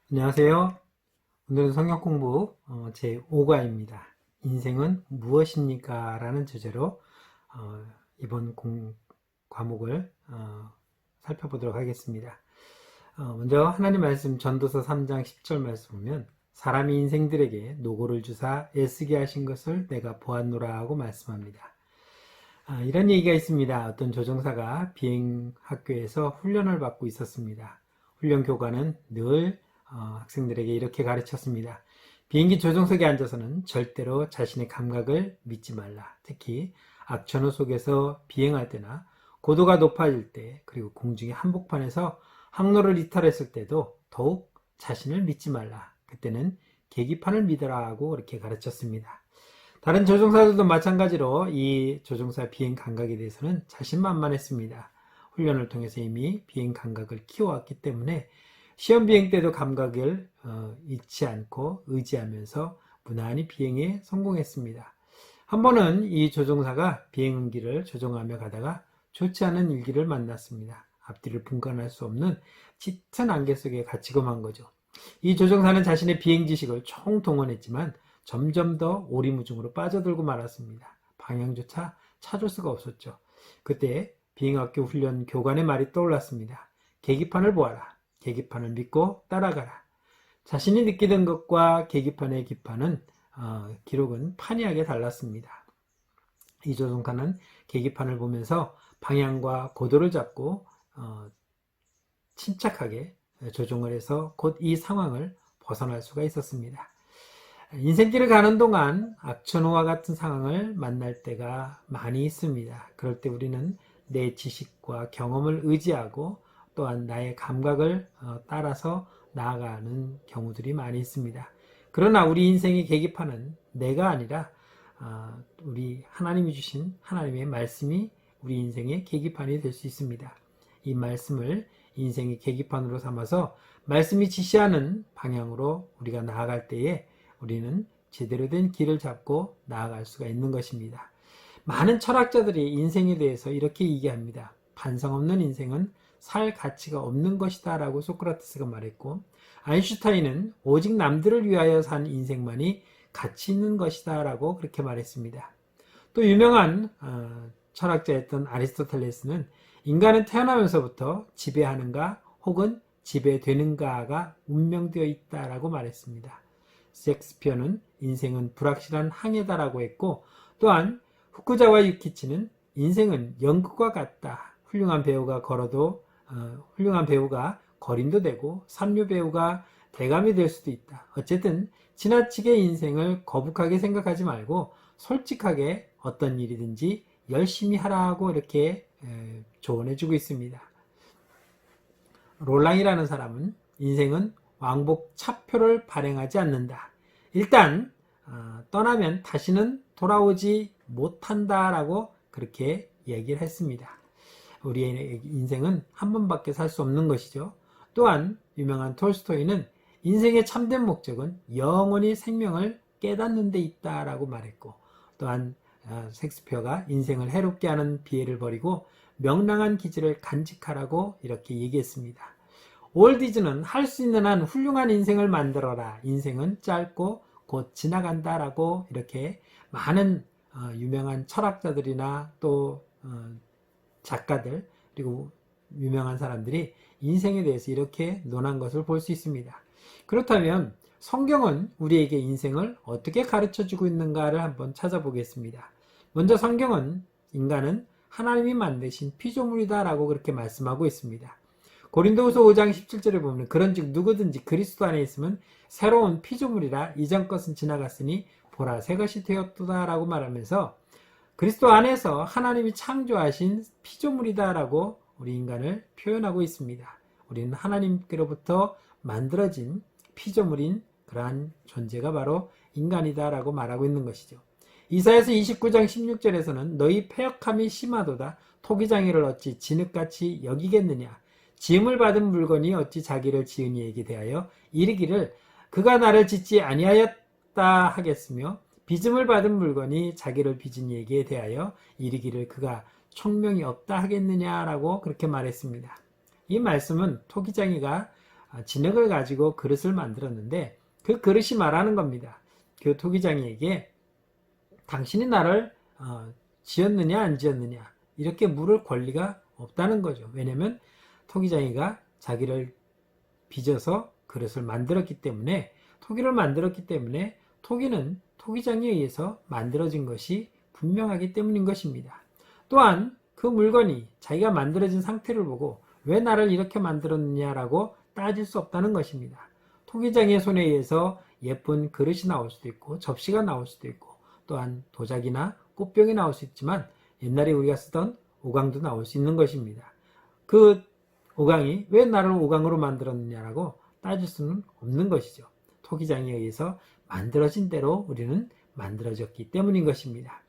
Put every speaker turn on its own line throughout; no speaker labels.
안녕하세요. 오늘은 성경 공부 제5과입니다. 인생은 무엇입니까? 라는 주제로 이번 과목을 살펴보도록 하겠습니다. 먼저 하나님 말씀 전도서 3장 10절 말씀 보면 사람이 인생들에게 노고를 주사 애쓰게 하신 것을 내가 보았노라 하고 말씀합니다. 이런 얘기가 있습니다. 어떤 조종사가 비행학교에서 훈련을 받고 있었습니다. 훈련 교관은 늘 학생들에게 이렇게 가르쳤습니다. 비행기 조종석에 앉아서는 절대로 자신의 감각을 믿지 말라. 특히 악천후 속에서 비행할 때나 고도가 높아질 때, 그리고 공중의 한복판에서 항로를 이탈했을 때도 더욱 자신을 믿지 말라. 그때는 계기판을 믿어라 하고 그렇게 가르쳤습니다. 다른 조종사들도 마찬가지로 이 조종사 비행 감각에 대해서는 자신만만했습니다. 훈련을 통해서 이미 비행 감각을 키워왔기 때문에 시험 비행 때도 감각을 잃지 않고 의지하면서 무난히 비행에 성공했습니다. 한 번은 이 조종사가 비행기를 조종하며 가다가 좋지 않은 일기를 만났습니다. 앞뒤를 분간할 수 없는 짙은 안개 속에 갇히고 만 거죠. 이 조종사는 자신의 비행 지식을 총동원했지만 점점 더 오리무중으로 빠져들고 말았습니다. 방향조차 찾을 수가 없었죠. 그때 비행학교 훈련 교관의 말이 떠올랐습니다. 계기판을 보아라. 계기판을 믿고 따라가라. 자신이 느끼던 것과 계기판의 기록은 판이하게 달랐습니다. 이 조종사는 계기판을 보면서 방향과 고도를 잡고 침착하게 조종을 해서 곧 이 상황을 벗어날 수가 있었습니다. 인생길을 가는 동안 악천후와 같은 상황을 만날 때가 많이 있습니다. 그럴 때 우리는 내 지식과 경험을 의지하고 또한 나의 감각을 따라서 나아가는 경우들이 많이 있습니다. 그러나 우리 인생의 계기판은 내가 아니라 우리 하나님이 주신 하나님의 말씀이 우리 인생의 계기판이 될 수 있습니다. 이 말씀을 인생의 계기판으로 삼아서 말씀이 지시하는 방향으로 우리가 나아갈 때에 우리는 제대로 된 길을 잡고 나아갈 수가 있는 것입니다. 많은 철학자들이 인생에 대해서 이렇게 얘기합니다. 반성 없는 인생은 살 가치가 없는 것이다 라고 소크라테스가 말했고, 아인슈타인은 오직 남들을 위하여 산 인생만이 가치 있는 것이다 라고 그렇게 말했습니다. 또 유명한 철학자였던 아리스토텔레스는 인간은 태어나면서부터 지배하는가 혹은 지배되는가가 운명되어 있다라고 말했습니다. 셰익스피어는 인생은 불확실한 항해다라고 했고, 또한 후쿠자와 유키치는 인생은 연극과 같다. 훌륭한 배우가 거린도 되고 삼류 배우가 대감이 될 수도 있다. 어쨌든 지나치게 인생을 거북하게 생각하지 말고 솔직하게 어떤 일이든지 열심히 하라고 이렇게 조언해주고 있습니다. 롤랑이라는 사람은 인생은 왕복 차표를 발행하지 않는다. 일단 떠나면 다시는 돌아오지 못한다라고 그렇게 얘기를 했습니다. 우리의 인생은 한 번밖에 살 수 없는 것이죠. 또한 유명한 톨스토이는 인생의 참된 목적은 영원히 생명을 깨닫는 데 있다라고 말했고, 또한 셰익스피어가 인생을 해롭게 하는 비애를 버리고 명랑한 기질을 간직하라고 이렇게 얘기했습니다. 월디즈는 할 수 있는 한 훌륭한 인생을 만들어라. 인생은 짧고 곧 지나간다라고 이렇게 많은 유명한 철학자들이나 또 작가들 그리고 유명한 사람들이 인생에 대해서 이렇게 논한 것을 볼 수 있습니다. 그렇다면 성경은 우리에게 인생을 어떻게 가르쳐주고 있는가를 한번 찾아보겠습니다. 먼저 성경은 인간은 하나님이 만드신 피조물이다 라고 그렇게 말씀하고 있습니다. 고린도후서 5장 17절에 보면 그런즉 누구든지 그리스도 안에 있으면 새로운 피조물이라 이전 것은 지나갔으니 보라 새 것이 되었도다 라고 말하면서 그리스도 안에서 하나님이 창조하신 피조물이다 라고 우리 인간을 표현하고 있습니다. 우리는 하나님께로부터 만들어진 피조물인 그러한 존재가 바로 인간이다 라고 말하고 있는 것이죠. 이사야서 29장 16절에서는 너희 패역함이 심하도다 토기장애를 어찌 진흙같이 여기겠느냐 지음을 받은 물건이 어찌 자기를 지은 이에게 대하여 이르기를 그가 나를 짓지 아니하였다 하겠으며 빚음을 받은 물건이 자기를 빚은 이에게 대하여 이르기를 그가 총명이 없다 하겠느냐라고 그렇게 말했습니다. 이 말씀은 토기장이가 진흙을 가지고 그릇을 만들었는데 그 그릇이 말하는 겁니다. 그 토기장이에게 당신이 나를 지었느냐 안 지었느냐 이렇게 물을 권리가 없다는 거죠. 왜냐하면 토기장이가 자기를 빚어서 그릇을 만들었기 때문에, 토기를 만들었기 때문에 토기는 토기장에 의해서 만들어진 것이 분명하기 때문인 것입니다. 또한 그 물건이 자기가 만들어진 상태를 보고 왜 나를 이렇게 만들었느냐라고 따질 수 없다는 것입니다. 토기장의 손에 의해서 예쁜 그릇이 나올 수도 있고 접시가 나올 수도 있고 또한 도자기나 꽃병이 나올 수 있지만 옛날에 우리가 쓰던 오강도 나올 수 있는 것입니다. 그 오강이 왜 나를 오강으로 만들었느냐라고 따질 수는 없는 것이죠. 토기장에 의해서 만들어진 대로 우리는 만들어졌기 때문인 것입니다.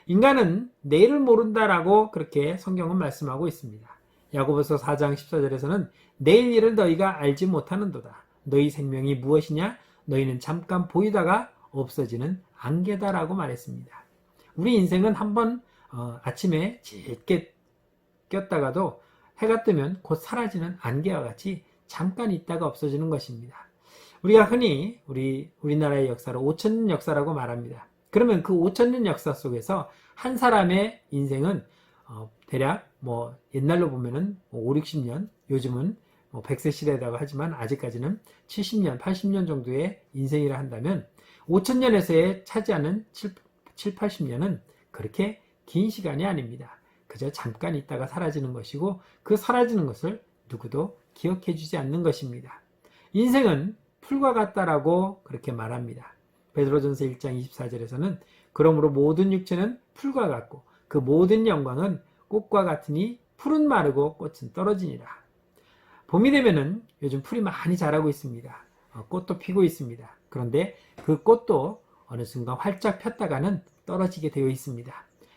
인간은 내일을 모른다라고 그렇게 성경은 말씀하고 있습니다. 야고보서 4장 14절에서는 내일 일을 너희가 알지 못하는도다. 너희 생명이 무엇이냐? 너희는 잠깐 보이다가 없어지는 안개다라고 말했습니다. 우리 인생은 한번 아침에 짙게 꼈다가도 해가 뜨면 곧 사라지는 안개와 같이 잠깐 있다가 없어지는 것입니다. 우리가 흔히 우리나라의 역사를 5천년 역사라고 말합니다. 그러면 그 5천년 역사 속에서 한 사람의 인생은 대략 옛날로 보면은 5, 60년, 요즘은 100세 시대라고 하지만 아직까지는 70년, 80년 정도의 인생이라 한다면 5천년에서의 차지하는 7, 80년은 그렇게 긴 시간이 아닙니다. 그저 잠깐 있다가 사라지는 것이고 그 사라지는 것을 누구도 기억해 주지 않는 것입니다. 인생은 풀과 같다라고 그렇게 말합니다. 베드로전서 1장 24절에서는 그러므로 모든 육체는 풀과 같고 그 모든 영광은 꽃과 같으니 풀은 마르고 꽃은 떨어지니라. 봄이 되면은 요즘 풀이 많이 자라고 있습니다. 꽃도 피고 있습니다. 그런데 그 꽃도 어느 순간 활짝 폈다가는 떨어지게 되어 있습니다.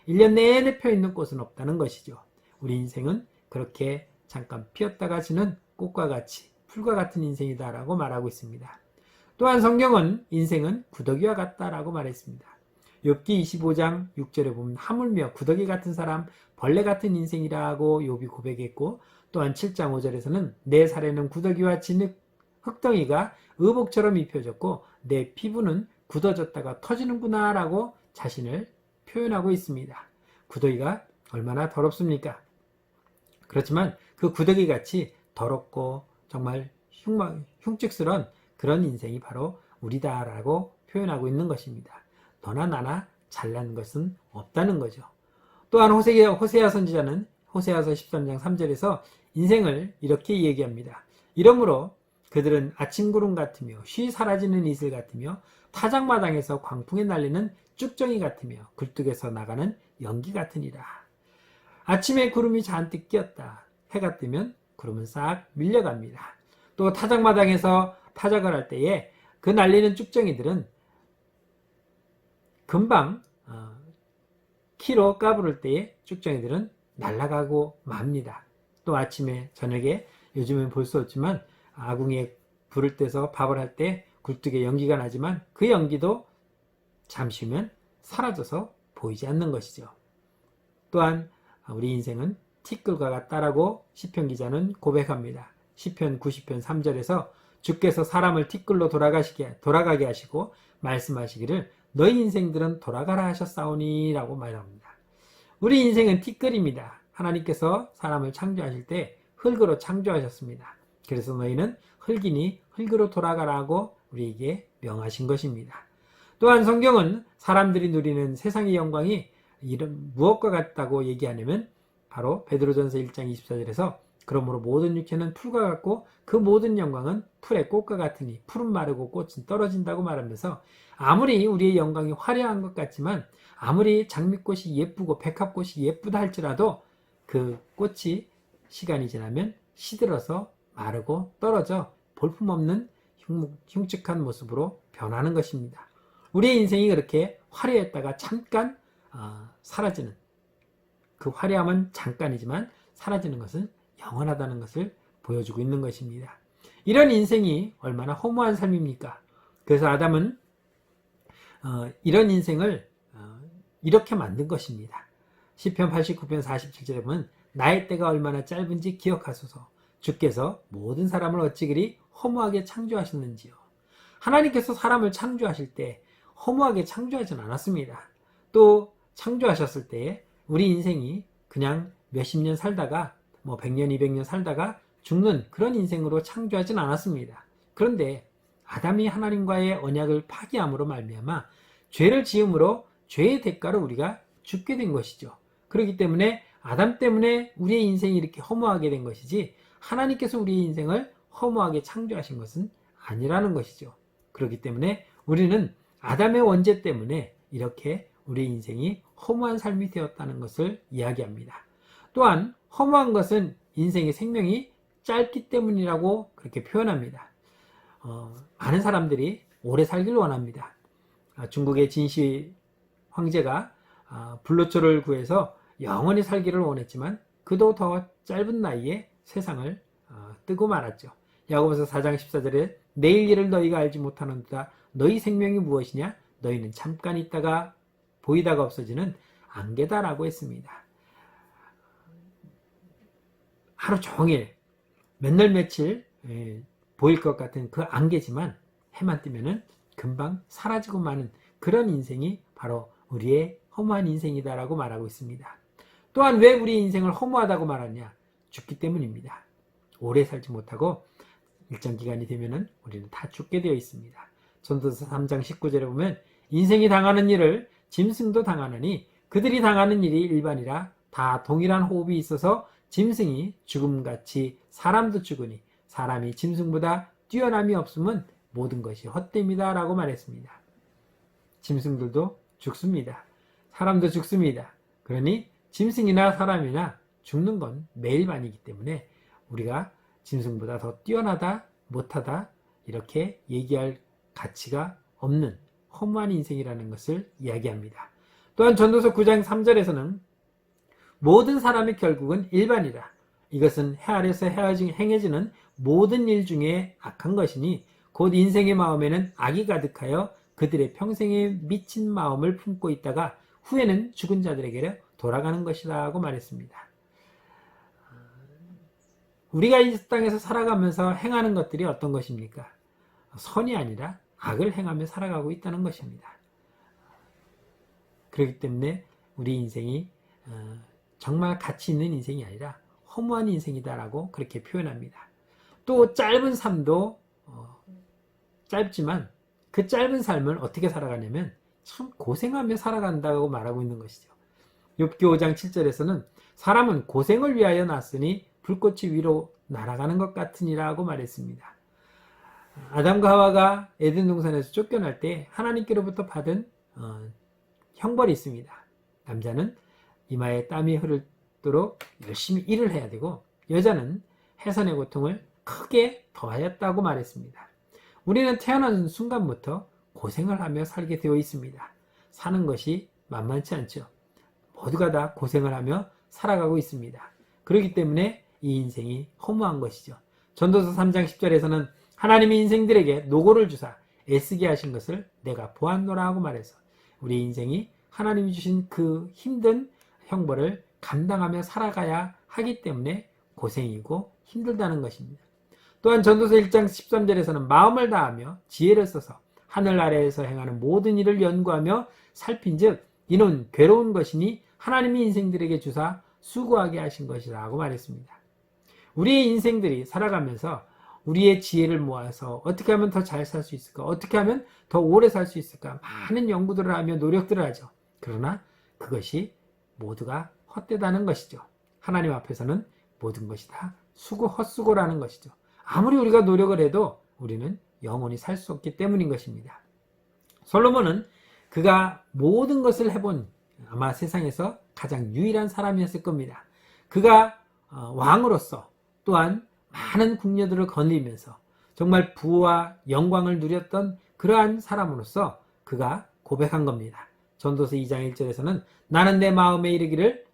1년 내내 펴있는 꽃은 없다는 것이죠. 우리 인생은 그렇게 잠깐 피었다가 지는 꽃과 같이 풀과 같은 인생이다라고 말하고 있습니다. 또한 성경은 인생은 구더기와 같다라고 말했습니다. 욥기 25장 6절에 보면 하물며 구더기 같은 사람, 벌레 같은 인생이라고 욥이 고백했고 또한 7장 5절에서는 내 살에는 구더기와 진흙, 흙덩이가 의복처럼 입혀졌고 내 피부는 굳어졌다가 터지는구나 라고 자신을 표현하고 있습니다. 구더기가 얼마나 더럽습니까? 그렇지만 그 구더기 같이 더럽고 정말 흉측스러운 그런 인생이 바로 우리다라고 표현하고 있는 것입니다. 너나 나나 잘난 것은 없다는 거죠. 또한 호세아 선지자는 호세아서 13장 3절에서 인생을 이렇게 얘기합니다. 이러므로 그들은 아침 구름 같으며 쉬 사라지는 이슬 같으며 타작마당에서 광풍에 날리는 쭉정이 같으며 굴뚝에서 나가는 연기 같으니라. 아침에 구름이 잔뜩 끼었다. 해가 뜨면 구름은 싹 밀려갑니다. 또 타작마당에서 타작을 할 때에 그 날리는 쭉정이들은 금방 키로 까부를 때에 쭉정이들은 날아가고 맙니다. 또 아침에 저녁에 요즘은 볼 수 없지만 아궁이에 불을 떼서 밥을 할 때 굴뚝에 연기가 나지만 그 연기도 잠시 후면 사라져서 보이지 않는 것이죠. 또한 우리 인생은 티끌과 같다라고 시편 기자는 고백합니다. 시편 90편 3절에서 주께서 사람을 티끌로 돌아가게 하시고 말씀하시기를 너희 인생들은 돌아가라 하셨사오니 라고 말합니다. 우리 인생은 티끌입니다. 하나님께서 사람을 창조하실 때 흙으로 창조하셨습니다. 그래서 너희는 흙이니 흙으로 돌아가라고 우리에게 명하신 것입니다. 또한 성경은 사람들이 누리는 세상의 영광이 이런 무엇과 같다고 얘기하냐면 바로 베드로전서 1장 24절에서 그러므로 모든 육체는 풀과 같고 그 모든 영광은 풀의 꽃과 같으니 풀은 마르고 꽃은 떨어진다고 말하면서 아무리 우리의 영광이 화려한 것 같지만 아무리 장미꽃이 예쁘고 백합꽃이 예쁘다 할지라도 그 꽃이 시간이 지나면 시들어서 마르고 떨어져 볼품없는 흉측한 모습으로 변하는 것입니다. 우리의 인생이 그렇게 화려했다가 잠깐 사라지는, 그 화려함은 잠깐이지만 사라지는 것은 영원하다는 것을 보여주고 있는 것입니다. 이런 인생이 얼마나 허무한 삶입니까? 그래서 아담은 이런 인생을 이렇게 만든 것입니다. 시편 89편 47절에 보면 나의 때가 얼마나 짧은지 기억하소서. 주께서 모든 사람을 어찌 그리 허무하게 창조하셨는지요. 하나님께서 사람을 창조하실 때 허무하게 창조하진 않았습니다. 또 창조하셨을 때 우리 인생이 그냥 몇십 년 살다가 100년, 200년 살다가 죽는 그런 인생으로 창조하진 않았습니다. 그런데 아담이 하나님과의 언약을 파기함으로 말미암아 죄를 지음으로 죄의 대가로 우리가 죽게 된 것이죠. 그렇기 때문에 아담 때문에 우리의 인생이 이렇게 허무하게 된 것이지 하나님께서 우리의 인생을 허무하게 창조하신 것은 아니라는 것이죠. 그렇기 때문에 우리는 아담의 원죄 때문에 이렇게 우리의 인생이 허무한 삶이 되었다는 것을 이야기합니다. 또한 허무한 것은 인생의 생명이 짧기 때문이라고 그렇게 표현합니다. 많은 사람들이 오래 살기를 원합니다. 중국의 진시 황제가 불로초를 구해서 영원히 살기를 원했지만 그도 더 짧은 나이에 세상을 뜨고 말았죠. 야고보서 4장 14절에 내일 일을 너희가 알지 못하는도다. 너희 생명이 무엇이냐? 너희는 잠깐 있다가 보이다가 없어지는 안개다라고 했습니다. 하루 종일 몇 날 며칠 보일 것 같은 그 안개지만 해만 뜨면은 금방 사라지고 마는 그런 인생이 바로 우리의 허무한 인생이다라고 말하고 있습니다. 또한 왜 우리의 인생을 허무하다고 말하냐? 죽기 때문입니다. 오래 살지 못하고 일정 기간이 되면은 우리는 다 죽게 되어 있습니다. 전도서 3장 19절에 보면 인생이 당하는 일을 짐승도 당하느니 그들이 당하는 일이 일반이라 다 동일한 호흡이 있어서 짐승이 죽음같이 사람도 죽으니 사람이 짐승보다 뛰어남이 없으면 모든 것이 헛됨이다 라고 말했습니다. 짐승들도 죽습니다. 사람도 죽습니다. 그러니 짐승이나 사람이나 죽는 건 매일반이기 때문에 우리가 짐승보다 더 뛰어나다, 못하다 이렇게 얘기할 가치가 없는 허무한 인생이라는 것을 이야기합니다. 또한 전도서 9장 3절에서는 모든 사람의 결국은 일반이다. 이것은 해 아래서 행해지는 모든 일 중에 악한 것이니 곧 인생의 마음에는 악이 가득하여 그들의 평생에 미친 마음을 품고 있다가 후에는 죽은 자들에게로 돌아가는 것이다 하고 말했습니다. 우리가 이 땅에서 살아가면서 행하는 것들이 어떤 것입니까? 선이 아니라 악을 행하며 살아가고 있다는 것입니다. 그렇기 때문에 우리 인생이 정말 가치 있는 인생이 아니라 허무한 인생이다라고 그렇게 표현합니다. 또 짧은 삶도 짧지만 그 짧은 삶을 어떻게 살아가냐면 참 고생하며 살아간다고 말하고 있는 것이죠. 욥기 5장 7절에서는 사람은 고생을 위하여 났으니 불꽃이 위로 날아가는 것 같으니라고 말했습니다. 아담과 하와가 에덴 동산에서 쫓겨날 때 하나님께로부터 받은 형벌이 있습니다. 남자는 이마에 땀이 흐르도록 열심히 일을 해야 되고 여자는 해산의 고통을 크게 더하였다고 말했습니다. 우리는 태어난 순간부터 고생을 하며 살게 되어 있습니다. 사는 것이 만만치 않죠. 모두가 다 고생을 하며 살아가고 있습니다. 그렇기 때문에 이 인생이 허무한 것이죠. 전도서 3장 10절에서는 하나님이 인생들에게 노고를 주사 애쓰게 하신 것을 내가 보았노라 하고 말해서 우리 인생이 하나님이 주신 그 힘든 형벌을 감당하며 살아가야 하기 때문에 고생이고 힘들다는 것입니다. 또한 전도서 1장 13절에서는 마음을 다하며 지혜를 써서 하늘 아래에서 행하는 모든 일을 연구하며 살핀즉 이는 괴로운 것이니 하나님이 인생들에게 주사 수고하게 하신 것이라고 말했습니다. 우리의 인생들이 살아가면서 우리의 지혜를 모아서 어떻게 하면 더 잘 살 수 있을까? 어떻게 하면 더 오래 살 수 있을까? 많은 연구들을 하며 노력들을 하죠. 그러나 그것이 모두가 헛되다는 것이죠. 하나님 앞에서는 모든 것이 다 헛수고라는 것이죠. 아무리 우리가 노력을 해도 우리는 영원히 살 수 없기 때문인 것입니다. 솔로몬은 그가 모든 것을 해본 아마 세상에서 가장 유일한 사람이었을 겁니다. 그가 왕으로서 또한 많은 궁녀들을 거느리면서 정말 부와 영광을 누렸던 그러한 사람으로서 그가 고백한 겁니다. 전도서 2장 1절에서는 나는 내 마음에 이르기를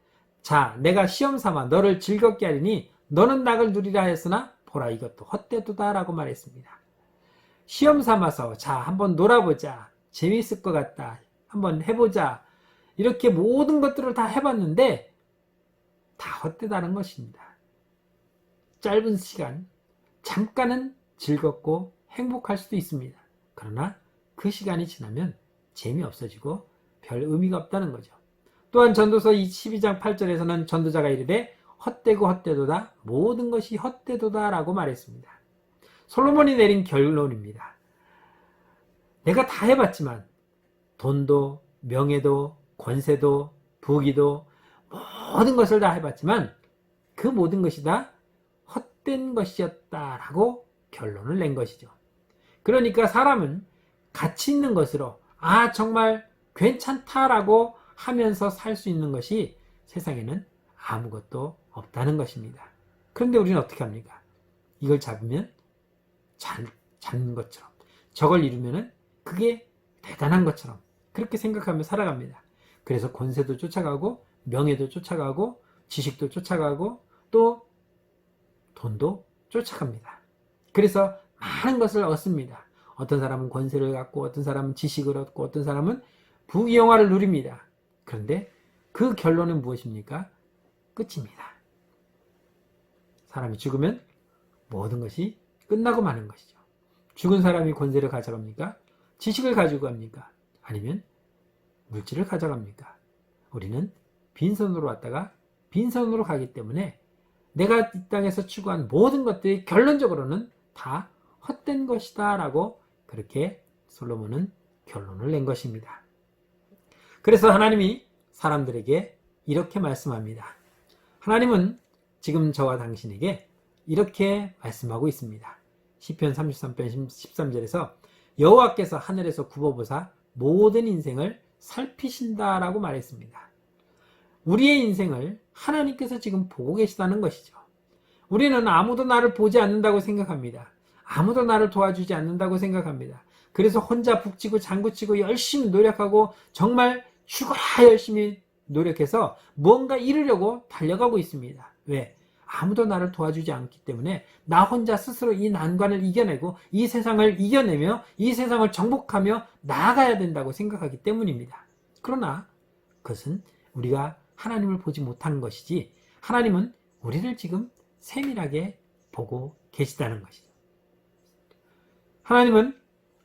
자 내가 시험 삼아 너를 즐겁게 하리니 너는 낙을 누리라 했으나 보라 이것도 헛되도다 라고 말했습니다. 시험 삼아서 자 한번 놀아보자 재미있을 것 같다 한번 해보자 이렇게 모든 것들을 다 해봤는데 다 헛되다는 것입니다. 짧은 시간, 잠깐은 즐겁고 행복할 수도 있습니다. 그러나 그 시간이 지나면 재미없어지고 별 의미가 없다는 거죠. 또한 전도서 12장 8절에서는 전도자가 이르되 헛되고 헛되도다, 모든 것이 헛되도다 라고 말했습니다. 솔로몬이 내린 결론입니다. 내가 다 해봤지만 돈도 명예도 권세도 부귀도 모든 것을 다 해봤지만 그 모든 것이 다 헛된 것이었다라고 결론을 낸 것이죠. 그러니까 사람은 가치 있는 것으로 정말 괜찮다라고 하면서 살 수 있는 것이 세상에는 아무것도 없다는 것입니다. 그런데 우리는 어떻게 합니까? 이걸 잡으면 잡는 것처럼, 저걸 이루면 그게 대단한 것처럼 그렇게 생각하며 살아갑니다. 그래서 권세도 쫓아가고 명예도 쫓아가고 지식도 쫓아가고 또 돈도 쫓아갑니다. 그래서 많은 것을 얻습니다. 어떤 사람은 권세를 갖고 어떤 사람은 지식을 얻고 어떤 사람은 부귀영화를 누립니다. 그런데 그 결론은 무엇입니까? 끝입니다. 사람이 죽으면 모든 것이 끝나고 마는 것이죠. 죽은 사람이 권세를 가져갑니까? 지식을 가지고 갑니까? 아니면 물질을 가져갑니까? 우리는 빈손으로 왔다가 빈손으로 가기 때문에 내가 이 땅에서 추구한 모든 것들이 결론적으로는 다 헛된 것이다 라고 그렇게 솔로몬은 결론을 낸 것입니다. 그래서 하나님이 사람들에게 이렇게 말씀합니다. 하나님은 지금 저와 당신에게 이렇게 말씀하고 있습니다. 시편 33편 13절에서 여호와께서 하늘에서 굽어보사 모든 인생을 살피신다라고 말했습니다. 우리의 인생을 하나님께서 지금 보고 계시다는 것이죠. 우리는 아무도 나를 보지 않는다고 생각합니다. 아무도 나를 도와주지 않는다고 생각합니다. 그래서 혼자 북치고 장구치고 열심히 노력하고 정말 죽어라 열심히 노력해서 뭔가 이루려고 달려가고 있습니다. 왜? 아무도 나를 도와주지 않기 때문에 나 혼자 스스로 이 난관을 이겨내고 이 세상을 이겨내며 이 세상을 정복하며 나아가야 된다고 생각하기 때문입니다. 그러나 그것은 우리가 하나님을 보지 못하는 것이지 하나님은 우리를 지금 세밀하게 보고 계시다는 것이죠. 하나님은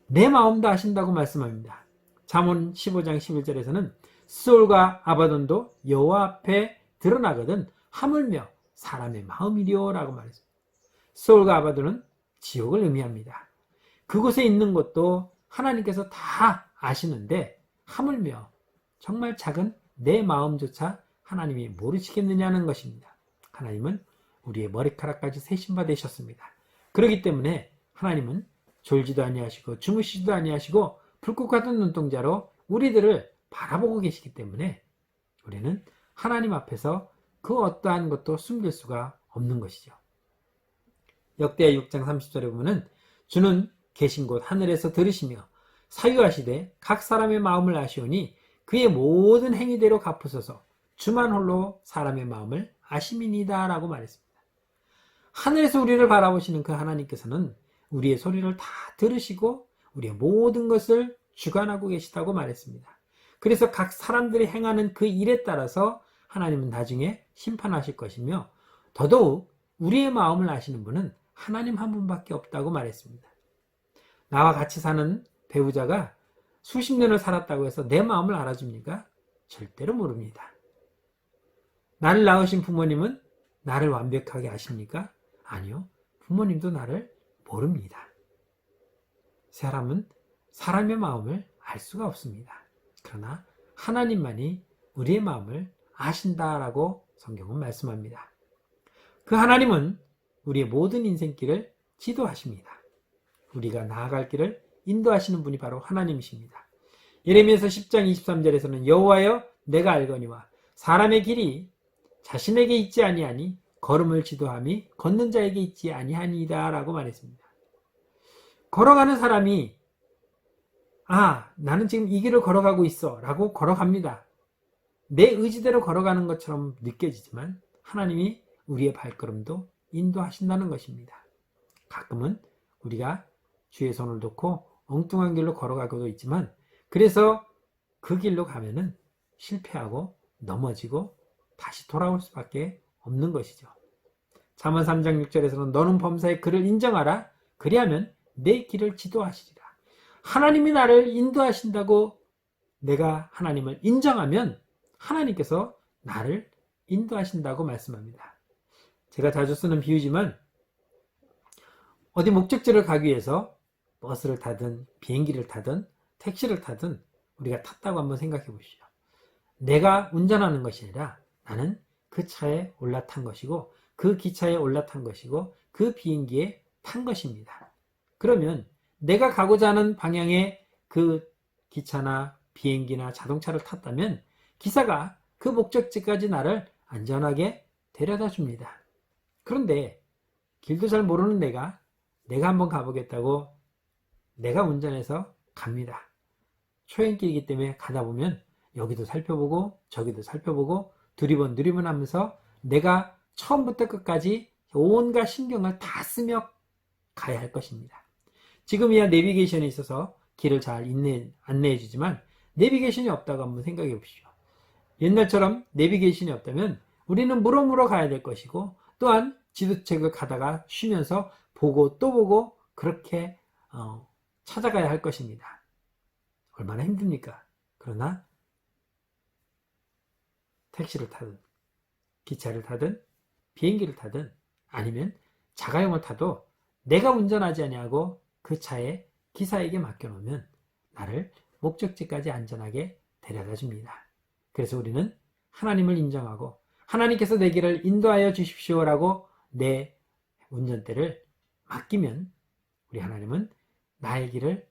내 마음도 아신다고 말씀합니다. 잠언 15장 11절에서는 스올과 아바돈도 여호와 앞에 드러나거든 하물며 사람의 마음이리오 라고 말했습니다. 스올과 아바돈은 지옥을 의미합니다. 그곳에 있는 것도 하나님께서 다 아시는데 하물며 정말 작은 내 마음조차 하나님이 모르시겠느냐는 것입니다. 하나님은 우리의 머리카락까지 세신 바 되셨습니다. 그렇기 때문에 하나님은 졸지도 아니하시고 주무시지도 아니하시고 불꽃 같은 눈동자로 우리들을 바라보고 계시기 때문에 우리는 하나님 앞에서 그 어떠한 것도 숨길 수가 없는 것이죠. 역대하 6장 30절에 보면은 주는 계신 곳 하늘에서 들으시며 사유하시되 각 사람의 마음을 아시오니 그의 모든 행위대로 갚으소서 주만 홀로 사람의 마음을 아심이니이다 라고 말했습니다. 하늘에서 우리를 바라보시는 그 하나님께서는 우리의 소리를 다 들으시고 우리의 모든 것을 주관하고 계시다고 말했습니다. 그래서 각 사람들이 행하는 그 일에 따라서 하나님은 나중에 심판하실 것이며 더더욱 우리의 마음을 아시는 분은 하나님 한 분밖에 없다고 말했습니다. 나와 같이 사는 배우자가 수십 년을 살았다고 해서 내 마음을 알아줍니까? 절대로 모릅니다. 나를 낳으신 부모님은 나를 완벽하게 아십니까? 아니요. 부모님도 나를 모릅니다. 사람은 사람의 마음을 알 수가 없습니다. 그러나 하나님만이 우리의 마음을 아신다라고 성경은 말씀합니다. 그 하나님은 우리의 모든 인생길을 지도하십니다. 우리가 나아갈 길을 인도하시는 분이 바로 하나님이십니다. 예레미야서 10장 23절에서는 여호와여 내가 알거니와 사람의 길이 자신에게 있지 아니하니 걸음을 지도함이 걷는 자에게 있지 아니하니이다 라고 말했습니다. 걸어가는 사람이 나는 지금 이 길을 걸어가고 있어 라고 걸어갑니다. 내 의지대로 걸어가는 것처럼 느껴지지만 하나님이 우리의 발걸음도 인도하신다는 것입니다. 가끔은 우리가 주의 손을 놓고 엉뚱한 길로 걸어가고도 있지만 그래서 그 길로 가면은 실패하고 넘어지고 다시 돌아올 수밖에 없는 것이죠. 잠언 3장 6절에서는 너는 범사의 그를 인정하라. 그리하면 내 길을 지도하시리라. 하나님이 나를 인도하신다고 내가 하나님을 인정하면 하나님께서 나를 인도하신다고 말씀합니다. 제가 자주 쓰는 비유지만 어디 목적지를 가기 위해서 버스를 타든 비행기를 타든 택시를 타든 우리가 탔다고 한번 생각해 보시죠. 내가 운전하는 것이 아니라 나는 그 차에 올라탄 것이고 그 기차에 올라탄 것이고 그 비행기에 탄 것입니다. 그러면 내가 가고자 하는 방향의 그 기차나 비행기나 자동차를 탔다면 기사가 그 목적지까지 나를 안전하게 데려다 줍니다. 그런데 길도 잘 모르는 내가 한번 가보겠다고 내가 운전해서 갑니다. 초행길이기 때문에 가다 보면 여기도 살펴보고 저기도 살펴보고 두리번 하면서 내가 처음부터 끝까지 온갖 신경을 다 쓰며 가야 할 것입니다. 지금이야 내비게이션이 있어서 길을 잘 안내해 주지만 내비게이션이 없다고 한번 생각해 보십시오. 옛날처럼 내비게이션이 없다면 우리는 물어 가야 될 것이고 또한 지도책을 가다가 쉬면서 보고 또 보고 그렇게 찾아가야 할 것입니다. 얼마나 힘듭니까? 그러나 택시를 타든 기차를 타든 비행기를 타든 아니면 자가용을 타도 내가 운전하지 아니하고 그 차에 기사에게 맡겨놓으면 나를 목적지까지 안전하게 데려다 줍니다. 그래서 우리는 하나님을 인정하고 하나님께서 내 길을 인도하여 주십시오라고 내 운전대를 맡기면 우리 하나님은 나의 길을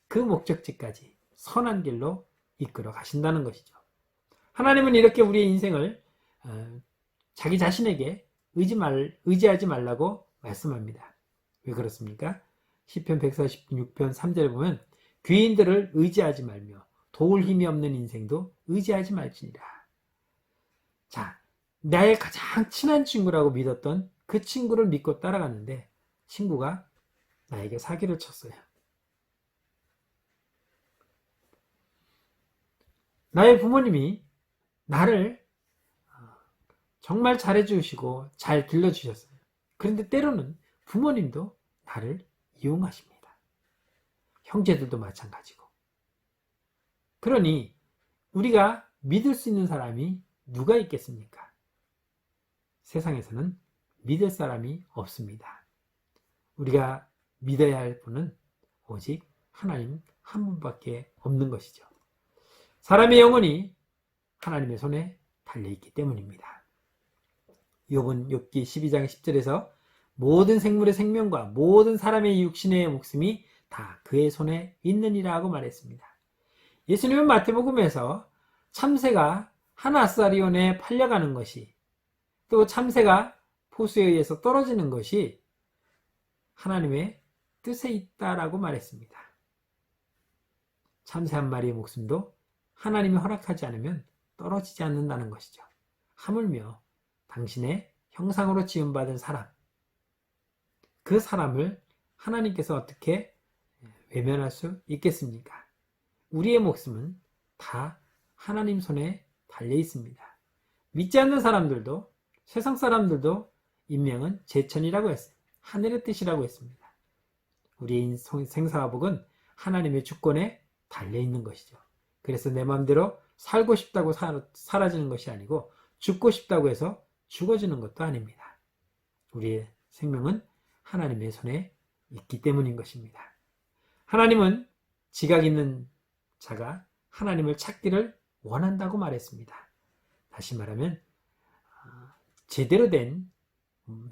그 목적지까지 선한 길로 이끌어 가신다는 것이죠. 하나님은 이렇게 우리의 인생을 자기 자신에게 의지하지 말라고 말씀합니다. 왜 그렇습니까? 시편 146편 3절에 보면 귀인들을 의지하지 말며 도울 힘이 없는 인생도 의지하지 말지니라. 자, 나의 가장 친한 친구라고 믿었던 그 친구를 믿고 따라갔는데 친구가 나에게 사기를 쳤어요. 나의 부모님이 나를 정말 잘해주시고 잘 길러주셨어요. 그런데 때로는 부모님도 나를 이용하십니다. 형제들도 마찬가지고. 그러니 우리가 믿을 수 있는 사람이 누가 있겠습니까? 세상에서는 믿을 사람이 없습니다. 우리가 믿어야 할 분은 오직 하나님 한 분밖에 없는 것이죠. 사람의 영혼이 하나님의 손에 달려있기 때문입니다. 욥기 12장 10절에서 모든 생물의 생명과 모든 사람의 육신의 목숨이 다 그의 손에 있느니라 고 말했습니다. 예수님은 마태복음에서 참새가 한 아사리온에 팔려가는 것이 또 참새가 포수에 의해서 떨어지는 것이 하나님의 뜻에 있다라고 말했습니다. 참새 한 마리의 목숨도 하나님이 허락하지 않으면 떨어지지 않는다는 것이죠. 하물며 당신의 형상으로 지음받은 사람, 그 사람을 하나님께서 어떻게 외면할 수 있겠습니까? 우리의 목숨은 다 하나님 손에 달려 있습니다. 믿지 않는 사람들도 세상 사람들도 인명은 제천이라고 했어요. 하늘의 뜻이라고 했습니다. 우리의 생사와 복은 하나님의 주권에 달려 있는 것이죠. 그래서 내 마음대로 살고 싶다고 사라지는 것이 아니고 죽고 싶다고 해서 죽어지는 것도 아닙니다. 우리의 생명은 하나님의 손에 있기 때문인 것입니다. 하나님은 지각 있는 자가 하나님을 찾기를 원한다고 말했습니다. 다시 말하면 제대로 된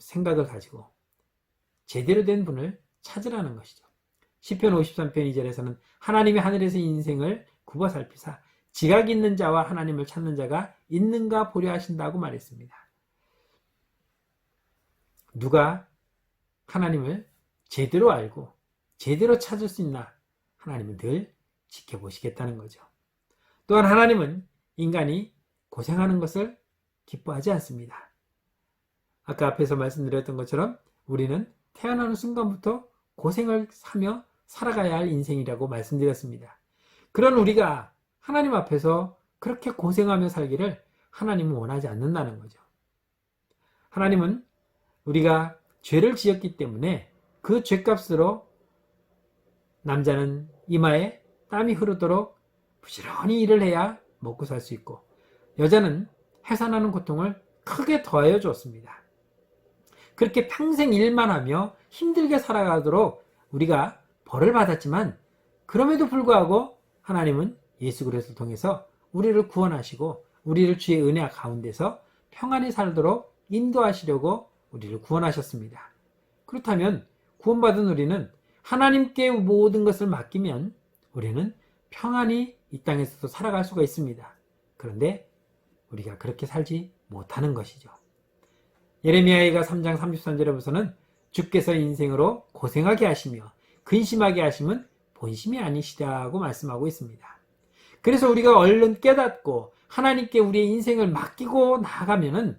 생각을 가지고 제대로 된 분을 찾으라는 것이죠. 시편 53편 2절에서는 하나님이 하늘에서 인생을 굽어 살피사 지각 있는 자와 하나님을 찾는 자가 있는가 보려 하신다고 말했습니다. 누가 하나님을 제대로 알고 제대로 찾을 수 있나 하나님은 늘 지켜보시겠다는 거죠. 또한 하나님은 인간이 고생하는 것을 기뻐하지 않습니다. 아까 앞에서 말씀드렸던 것처럼 우리는 태어나는 순간부터 고생을 하며 살아가야 할 인생이라고 말씀드렸습니다. 그런 우리가 하나님 앞에서 그렇게 고생하며 살기를 하나님은 원하지 않는다는 거죠. 하나님은 우리가 죄를 지었기 때문에 그 죄값으로 남자는 이마에 땀이 흐르도록 부지런히 일을 해야 먹고 살 수 있고, 여자는 해산하는 고통을 크게 더하여 주었습니다. 그렇게 평생 일만 하며 힘들게 살아가도록 우리가 벌을 받았지만, 그럼에도 불구하고 하나님은 예수 그리스도를 통해서 우리를 구원하시고 우리를 주의 은혜 가운데서 평안히 살도록 인도하시려고 우리를 구원하셨습니다. 그렇다면 구원받은 우리는 하나님께 모든 것을 맡기면 우리는 평안히 이 땅에서도 살아갈 수가 있습니다. 그런데 우리가 그렇게 살지 못하는 것이죠. 예레미야가 3장 33절에 보서는 주께서 인생으로 고생하게 하시며 근심하게 하심은 본심이 아니시다고 말씀하고 있습니다. 그래서 우리가 얼른 깨닫고 하나님께 우리의 인생을 맡기고 나아가면은,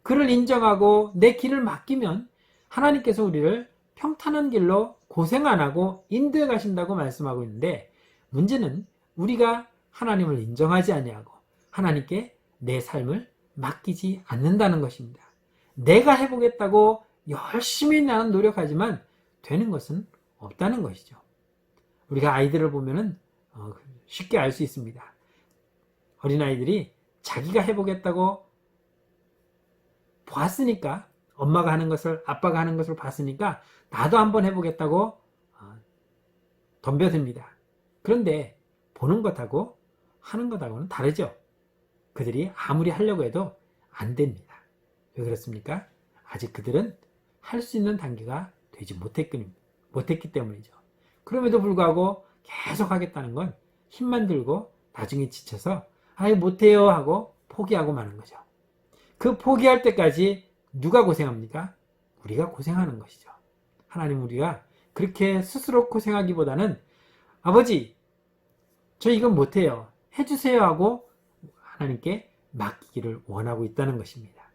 그를 인정하고 내 길을 맡기면 하나님께서 우리를 평탄한 길로 고생 안 하고 인도해 가신다고 말씀하고 있는데, 문제는 우리가 하나님을 인정하지 아니하고 하나님께 내 삶을 맡기지 않는다는 것입니다. 내가 해보겠다고 열심히 나는 노력하지만 되는 것은 없다는 것이죠. 우리가 아이들을 보면은 쉽게 알 수 있습니다. 어린아이들이 자기가 해보겠다고 봤으니까, 엄마가 하는 것을, 아빠가 하는 것을 봤으니까 나도 한번 해보겠다고 덤벼듭니다. 그런데 보는 것하고 하는 것하고는 다르죠. 그들이 아무리 하려고 해도 안 됩니다. 왜 그렇습니까? 아직 그들은 할 수 있는 단계가 되지 못했기 때문이죠. 그럼에도 불구하고 계속 하겠다는 건 힘만 들고 나중에 지쳐서 아예 못해요 하고 포기하고 마는 거죠. 그 포기할 때까지 누가 고생합니까? 우리가 고생하는 것이죠. 하나님, 우리가 그렇게 스스로 고생하기보다는 아버지, 저 이건 못해요, 해주세요 하고 하나님께 맡기기를 원하고 있다는 것입니다.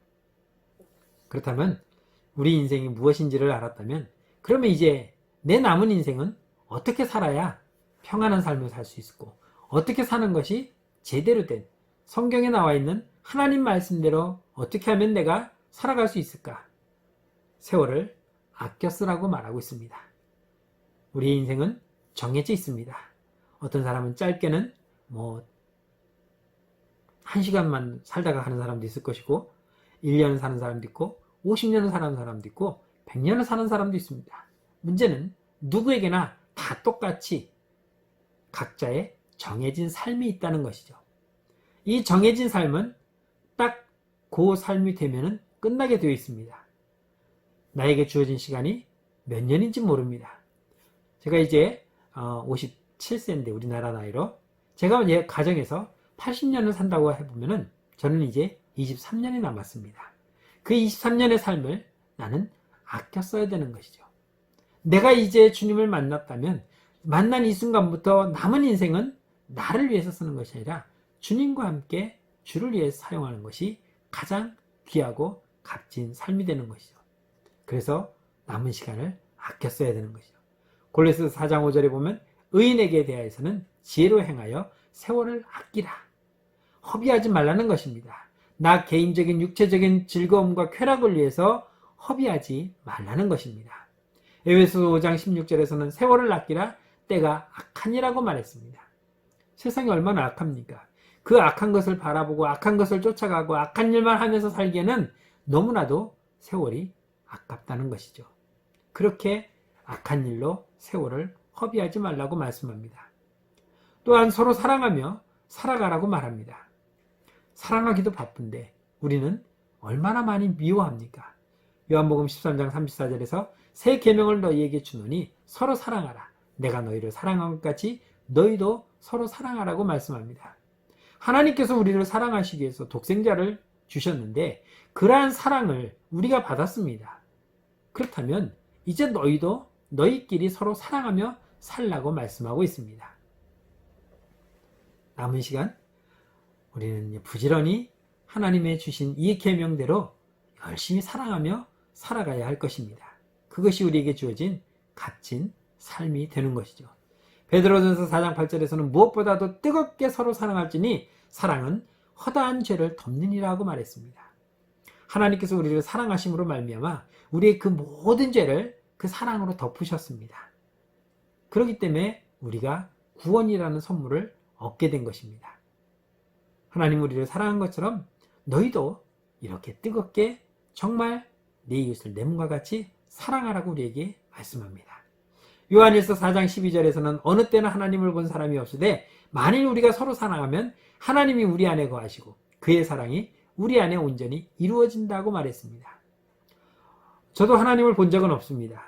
그렇다면 우리 인생이 무엇인지를 알았다면, 그러면 이제 내 남은 인생은 어떻게 살아야 평안한 삶을 살 수 있고, 어떻게 사는 것이 제대로 된 성경에 나와 있는 하나님 말씀대로 어떻게 하면 내가 살아갈 수 있을까? 세월을 아껴 쓰라고 말하고 있습니다. 우리의 인생은 정해져 있습니다. 어떤 사람은 짧게는 1시간만 살다가 가는 사람도 있을 것이고, 1년을 사는 사람도 있고, 50년을 사는 사람도 있고, 100년을 사는 사람도 있습니다. 문제는 누구에게나 다 똑같이 각자의 정해진 삶이 있다는 것이죠. 이 정해진 삶은 딱 그 삶이 되면은 끝나게 되어 있습니다. 나에게 주어진 시간이 몇 년인지 모릅니다. 제가 이제 57세인데 우리나라 나이로, 제가 가정에서 80년을 산다고 해보면은 저는 이제 23년이 남았습니다. 그 23년의 삶을 나는 아껴 써야 되는 것이죠. 내가 이제 주님을 만났다면 만난 이 순간부터 남은 인생은 나를 위해서 쓰는 것이 아니라 주님과 함께 주를 위해서 사용하는 것이 가장 귀하고 값진 삶이 되는 것이죠. 그래서 남은 시간을 아껴 써야 되는 것이죠. 골로새서 4장 5절에 보면 의인에게 대하여서는 지혜로 행하여 세월을 아끼라, 허비하지 말라는 것입니다. 나 개인적인 육체적인 즐거움과 쾌락을 위해서 허비하지 말라는 것입니다. 에베소서 5장 16절에서는 세월을 아끼라, 때가 악하니라고 말했습니다. 세상이 얼마나 악합니까? 그 악한 것을 바라보고 악한 것을 쫓아가고 악한 일만 하면서 살기에는 너무나도 세월이 아깝다는 것이죠. 그렇게 악한 일로 세월을 허비하지 말라고 말씀합니다. 또한 서로 사랑하며 살아가라고 말합니다. 사랑하기도 바쁜데 우리는 얼마나 많이 미워합니까? 요한복음 13장 34절에서 새 계명을 너희에게 주노니 서로 사랑하라. 내가 너희를 사랑한 것 같이 너희도 서로 사랑하라고 말씀합니다. 하나님께서 우리를 사랑하시기 위해서 독생자를 주셨는데 그러한 사랑을 우리가 받았습니다. 그렇다면 이제 너희도 너희끼리 서로 사랑하며 살라고 말씀하고 있습니다. 남은 시간 우리는 부지런히 하나님의 주신 이 계명대로 열심히 사랑하며 살아가야 할 것입니다. 그것이 우리에게 주어진 값진 삶이 되는 것이죠. 베드로전서 4장 8절에서는 무엇보다도 뜨겁게 서로 사랑할지니 사랑은 허다한 죄를 덮느니라고 말했습니다. 하나님께서 우리를 사랑하심으로 말미암아 우리의 그 모든 죄를 그 사랑으로 덮으셨습니다. 그렇기 때문에 우리가 구원이라는 선물을 얻게 된 것입니다. 하나님 우리를 사랑한 것처럼 너희도 이렇게 뜨겁게 정말 내 이웃을 내 몸과 같이 사랑하라고 우리에게 말씀합니다. 요한일서 4장 12절에서는 어느 때나 하나님을 본 사람이 없으되 만일 우리가 서로 사랑하면 하나님이 우리 안에 거하시고 그의 사랑이 우리 안에 온전히 이루어진다고 말했습니다. 저도 하나님을 본 적은 없습니다.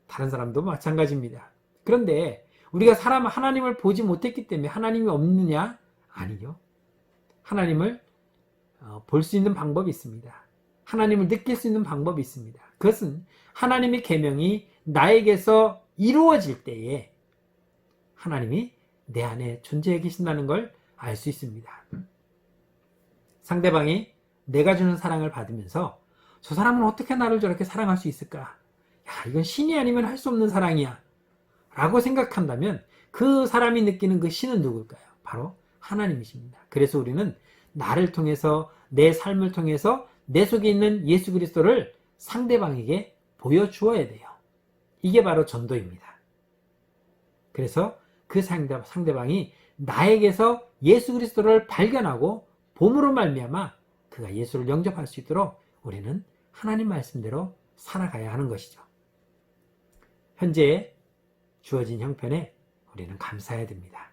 다른 사람도 마찬가지입니다. 그런데 우리가 하나님을 보지 못했기 때문에 하나님이 없느냐? 아니요. 하나님을 볼 수 있는 방법이 있습니다. 하나님을 느낄 수 있는 방법이 있습니다. 그것은 하나님의 계명이 나에게서 이루어질 때에 하나님이 내 안에 존재해 계신다는 걸 알 수 있습니다. 상대방이 내가 주는 사랑을 받으면서 저 사람은 어떻게 나를 저렇게 사랑할 수 있을까? 야, 이건 신이 아니면 할 수 없는 사랑이야 라고 생각한다면 그 사람이 느끼는 그 신은 누굴까요? 바로 하나님이십니다. 그래서 우리는 나를 통해서 내 삶을 통해서 내 속에 있는 예수 그리스도를 상대방에게 보여주어야 돼요. 이게 바로 전도입니다. 그래서 그 상대방이 나에게서 예수 그리스도를 발견하고 봄으로 말미암아 그가 예수를 영접할 수 있도록 우리는 하나님 말씀대로 살아가야 하는 것이죠. 현재 주어진 형편에 우리는 감사해야 됩니다.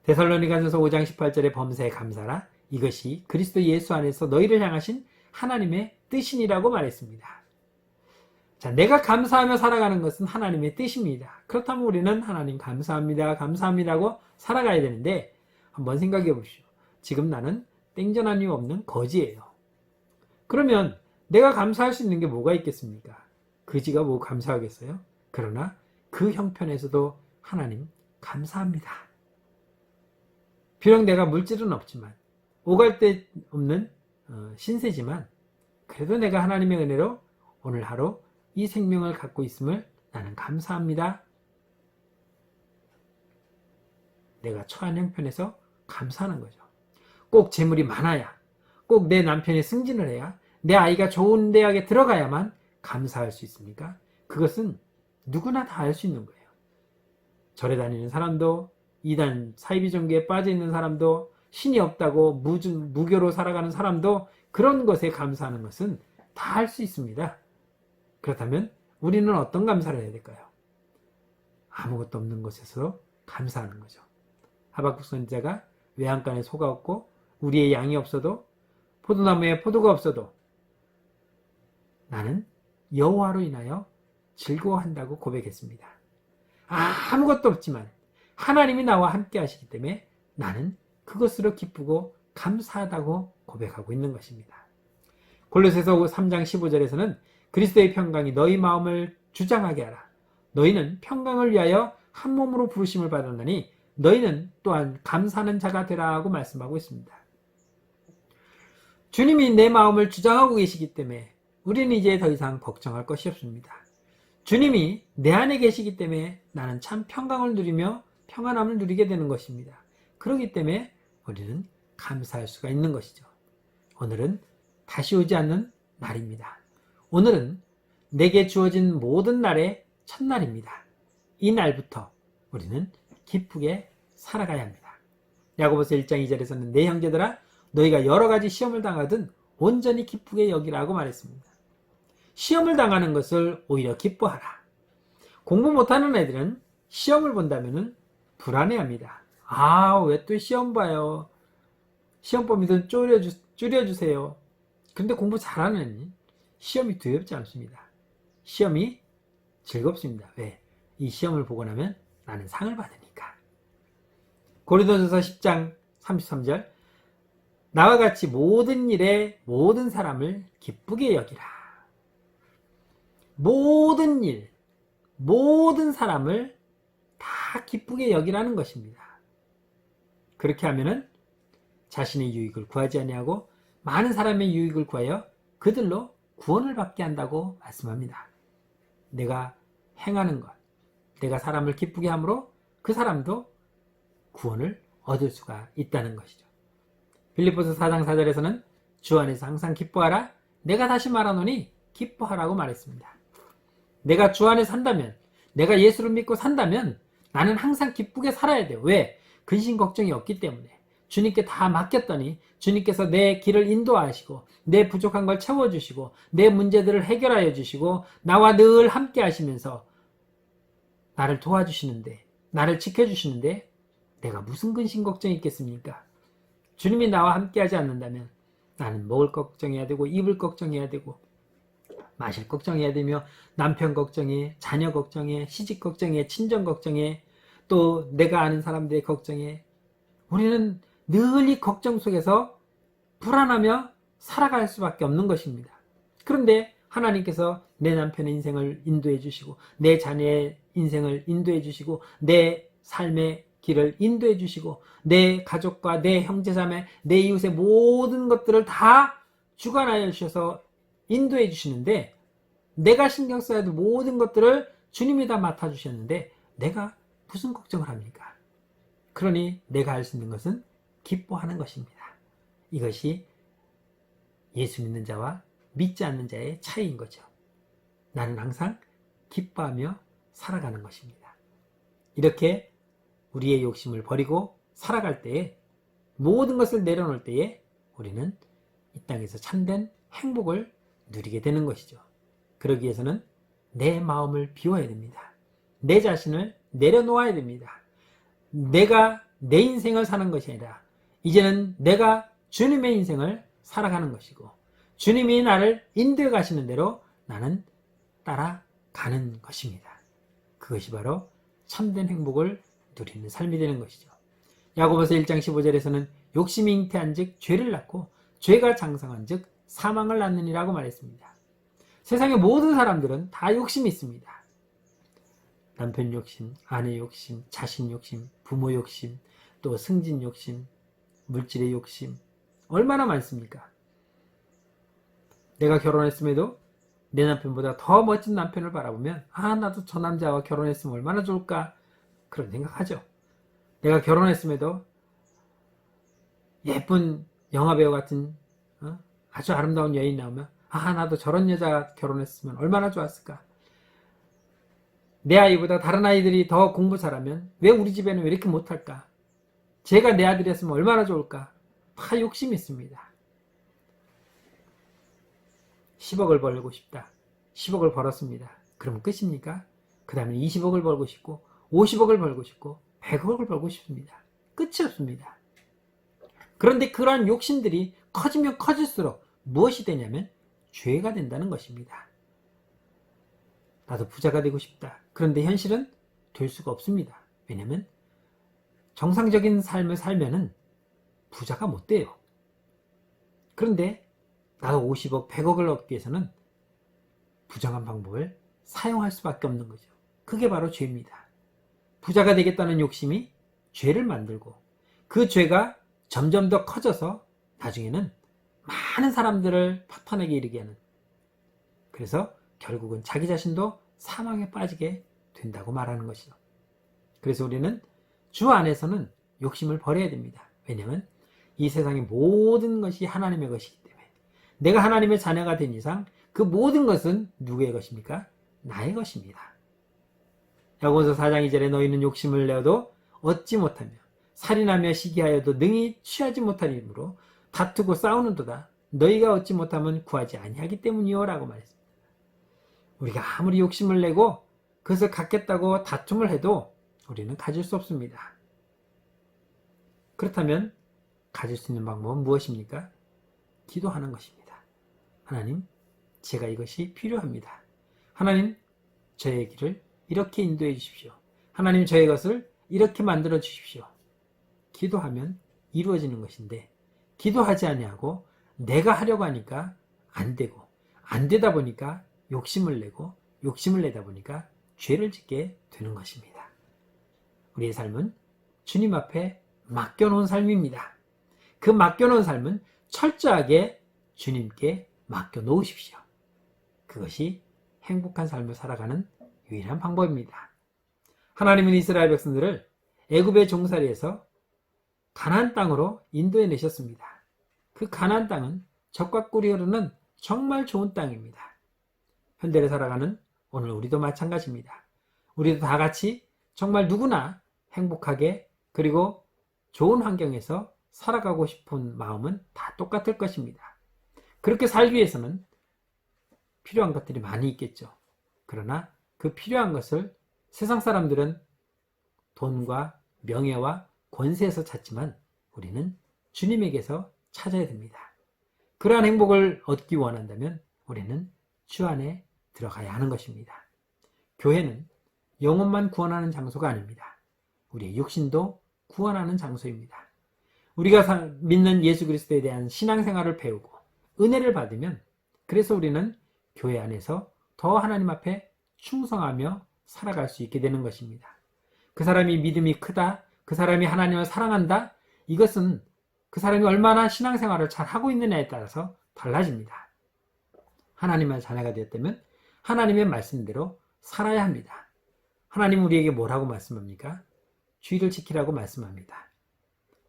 데살로니가전서 5장 18절에 범사에 감사라 이것이 그리스도 예수 안에서 너희를 향하신 하나님의 뜻이니라고 말했습니다. 자, 내가 감사하며 살아가는 것은 하나님의 뜻입니다. 그렇다면 우리는 하나님 감사합니다, 감사합니다고 살아가야 되는데 한번 생각해 보십시오. 지금 나는 땡전한 이유 없는 거지예요. 그러면 내가 감사할 수 있는 게 뭐가 있겠습니까? 거지가 뭐 감사하겠어요? 그러나 그 형편에서도 하나님 감사합니다. 비록 내가 물질은 없지만 오갈 데 없는 신세지만 그래도 내가 하나님의 은혜로 오늘 하루 이 생명을 갖고 있음을 나는 감사합니다. 내가 처한 형편에서 감사하는 거죠. 꼭 재물이 많아야, 꼭 내 남편이 승진을 해야, 내 아이가 좋은 대학에 들어가야만 감사할 수 있습니까? 그것은 누구나 다 할 수 있는 거예요. 절에 다니는 사람도, 이단 사이비 종교에 빠져 있는 사람도, 신이 없다고 무교로 살아가는 사람도 그런 것에 감사하는 것은 다 할 수 있습니다. 그렇다면 우리는 어떤 감사를 해야 될까요? 아무것도 없는 것에서 감사하는 거죠. 하박국 선지자가 외양간에 소가 없고 우리의 양이 없어도 포도나무에 포도가 없어도 나는 여호와로 인하여 즐거워한다고 고백했습니다. 아무것도 없지만 하나님이 나와 함께 하시기 때문에 나는 그것으로 기쁘고 감사하다고 고백하고 있는 것입니다. 골로새서 3장 15절에서는 그리스도의 평강이 너희 마음을 주장하게 하라. 너희는 평강을 위하여 한 몸으로 부르심을 받았나니 너희는 또한 감사하는 자가 되라고 말씀하고 있습니다. 주님이 내 마음을 주장하고 계시기 때문에 우리는 이제 더 이상 걱정할 것이 없습니다. 주님이 내 안에 계시기 때문에 나는 참 평강을 누리며 평안함을 누리게 되는 것입니다. 그렇기 때문에 우리는 감사할 수가 있는 것이죠. 오늘은 다시 오지 않는 날입니다. 오늘은 내게 주어진 모든 날의 첫날입니다. 이 날부터 우리는 기쁘게 살아가야 합니다. 야고보서 1장 2절에서는 내 형제들아 너희가 여러 가지 시험을 당하든 온전히 기쁘게 여기라고 말했습니다. 시험을 당하는 것을 오히려 기뻐하라. 공부 못하는 애들은 시험을 본다면 불안해합니다. 왜 또 시험 봐요? 시험 범위 좀 줄여주세요. 근데 공부 잘하는 애는 시험이 두렵지 않습니다. 시험이 즐겁습니다. 왜? 이 시험을 보고 나면 나는 상을 받으니까. 고린도전서 10장 33절 나와 같이 모든 일에 모든 사람을 기쁘게 여기라. 모든 일, 모든 사람을 다 기쁘게 여기라는 것입니다. 그렇게 하면은 자신의 유익을 구하지 아니하고 많은 사람의 유익을 구하여 그들로 구원을 받게 한다고 말씀합니다. 내가 행하는 것, 내가 사람을 기쁘게 함으로 그 사람도 구원을 얻을 수가 있다는 것이죠. 빌립보서 4장 4절에서는 주 안에서 항상 기뻐하라. 내가 다시 말하노니 기뻐하라고 말했습니다. 내가 주 안에 산다면, 내가 예수를 믿고 산다면 나는 항상 기쁘게 살아야 돼요. 왜? 근심 걱정이 없기 때문에. 주님께 다 맡겼더니 주님께서 내 길을 인도하시고 내 부족한 걸 채워주시고 내 문제들을 해결하여 주시고 나와 늘 함께 하시면서 나를 도와주시는데, 나를 지켜주시는데 내가 무슨 근심 걱정이 있겠습니까? 주님이 나와 함께 하지 않는다면 나는 먹을 걱정해야 되고 입을 걱정해야 되고 마실 걱정해야 되며 남편 걱정해, 자녀 걱정해, 시집 걱정해, 친정 걱정해, 또 내가 아는 사람들의 걱정해. 우리는 늘 이 걱정 속에서 불안하며 살아갈 수밖에 없는 것입니다. 그런데 하나님께서 내 남편의 인생을 인도해 주시고 내 자녀의 인생을 인도해 주시고 내 삶의 길을 인도해 주시고 내 가족과 내 형제자매, 내 이웃의 모든 것들을 다 주관하여 주셔서 인도해 주시는데 내가 신경 써야 할 모든 것들을 주님이 다 맡아주셨는데 내가 무슨 걱정을 합니까? 그러니 내가 할 수 있는 것은 기뻐하는 것입니다. 이것이 예수 믿는 자와 믿지 않는 자의 차이인 거죠. 나는 항상 기뻐하며 살아가는 것입니다. 이렇게 우리의 욕심을 버리고 살아갈 때에 모든 것을 내려놓을 때에 우리는 이 땅에서 참된 행복을 누리게 되는 것이죠. 그러기 위해서는 내 마음을 비워야 됩니다. 내 자신을 내려놓아야 됩니다. 내가 내 인생을 사는 것이 아니라 이제는 내가 주님의 인생을 살아가는 것이고 주님이 나를 인도해 가시는 대로 나는 따라가는 것입니다. 그것이 바로 참된 행복을 누리는 삶이 되는 것이죠. 야고보서 1장 15절에서는 욕심이 잉태한 즉 죄를 낳고 죄가 장성한 즉 사망을 낳느니라고 말했습니다. 세상의 모든 사람들은 다 욕심이 있습니다. 남편 욕심, 아내 욕심, 자신 욕심, 부모 욕심, 또 승진 욕심, 물질의 욕심 얼마나 많습니까? 내가 결혼했음에도 내 남편보다 더 멋진 남편을 바라보면 나도 저 남자와 결혼했으면 얼마나 좋을까 그런 생각하죠. 내가 결혼했음에도 예쁜 영화배우 같은 아주 아름다운 여인 나오면 나도 저런 여자 결혼했으면 얼마나 좋았을까. 내 아이보다 다른 아이들이 더 공부 잘하면 왜 우리 집에는 왜 이렇게 못할까. 제가 내 아들이었으면 얼마나 좋을까. 다 욕심이 있습니다. 10억을 벌고 싶다. 10억을 벌었습니다. 그러면 끝입니까? 그 다음에 20억을 벌고 싶고 50억을 벌고 싶고 100억을 벌고 싶습니다. 끝이 없습니다. 그런데 그러한 욕심들이 커지면 커질수록 무엇이 되냐면 죄가 된다는 것입니다. 나도 부자가 되고 싶다. 그런데 현실은 될 수가 없습니다. 왜냐하면 정상적인 삶을 살면은 부자가 못 돼요. 그런데 나도 50억, 100억을 얻기 위해서는 부정한 방법을 사용할 수밖에 없는 거죠. 그게 바로 죄입니다. 부자가 되겠다는 욕심이 죄를 만들고 그 죄가 점점 더 커져서 나중에는 많은 사람들을 파탄에게 이르게 하는, 그래서 결국은 자기 자신도 사망에 빠지게 된다고 말하는 것이죠. 그래서 우리는 주 안에서는 욕심을 버려야 됩니다. 왜냐하면 이 세상의 모든 것이 하나님의 것이기 때문에 내가 하나님의 자녀가 된 이상 그 모든 것은 누구의 것입니까? 나의 것입니다. 야고보서 4장 2절에 너희는 욕심을 내어도 얻지 못하며 살인하며 시기하여도 능히 취하지 못하므로 다투고 싸우는도다. 너희가 얻지 못하면 구하지 아니하기 때문이요 라고 말했습니다. 우리가 아무리 욕심을 내고 그것을 갖겠다고 다툼을 해도 우리는 가질 수 없습니다. 그렇다면 가질 수 있는 방법은 무엇입니까? 기도하는 것입니다. 하나님, 제가 이것이 필요합니다. 하나님, 저의 길을 이렇게 인도해 주십시오. 하나님, 저의 것을 이렇게 만들어 주십시오. 기도하면 이루어지는 것인데 기도하지 아니하고 내가 하려고 하니까 안 되고 안 되다 보니까 욕심을 내고 욕심을 내다 보니까 죄를 짓게 되는 것입니다. 우리의 삶은 주님 앞에 맡겨놓은 삶입니다. 그 맡겨놓은 삶은 철저하게 주님께 맡겨놓으십시오. 그것이 행복한 삶을 살아가는 유일한 방법입니다. 하나님은 이스라엘 백성들을 애굽의 종살이에서 가나안 땅으로 인도해 내셨습니다. 그 가나안 땅은 젖과 꿀이 흐르는 정말 좋은 땅입니다. 현대를 살아가는 오늘 우리도 마찬가지입니다. 우리도 다 같이 정말 누구나 행복하게 그리고 좋은 환경에서 살아가고 싶은 마음은 다 똑같을 것입니다. 그렇게 살기 위해서는 필요한 것들이 많이 있겠죠. 그러나 그 필요한 것을 세상 사람들은 돈과 명예와 권세에서 찾지만 우리는 주님에게서 찾아야 됩니다. 그러한 행복을 얻기 원한다면 우리는 주 안에 들어가야 하는 것입니다. 교회는 영혼만 구원하는 장소가 아닙니다. 우리의 육신도 구원하는 장소입니다. 우리가 믿는 예수 그리스도에 대한 신앙생활을 배우고 은혜를 받으면 그래서 우리는 교회 안에서 더 하나님 앞에 충성하며 살아갈 수 있게 되는 것입니다. 그 사람이 믿음이 크다, 그 사람이 하나님을 사랑한다, 이것은 그 사람이 얼마나 신앙생활을 잘 하고 있느냐에 따라서 달라집니다. 하나님의 자녀가 되었다면 하나님의 말씀대로 살아야 합니다. 하나님 우리에게 뭐라고 말씀합니까? 주의를 지키라고 말씀합니다.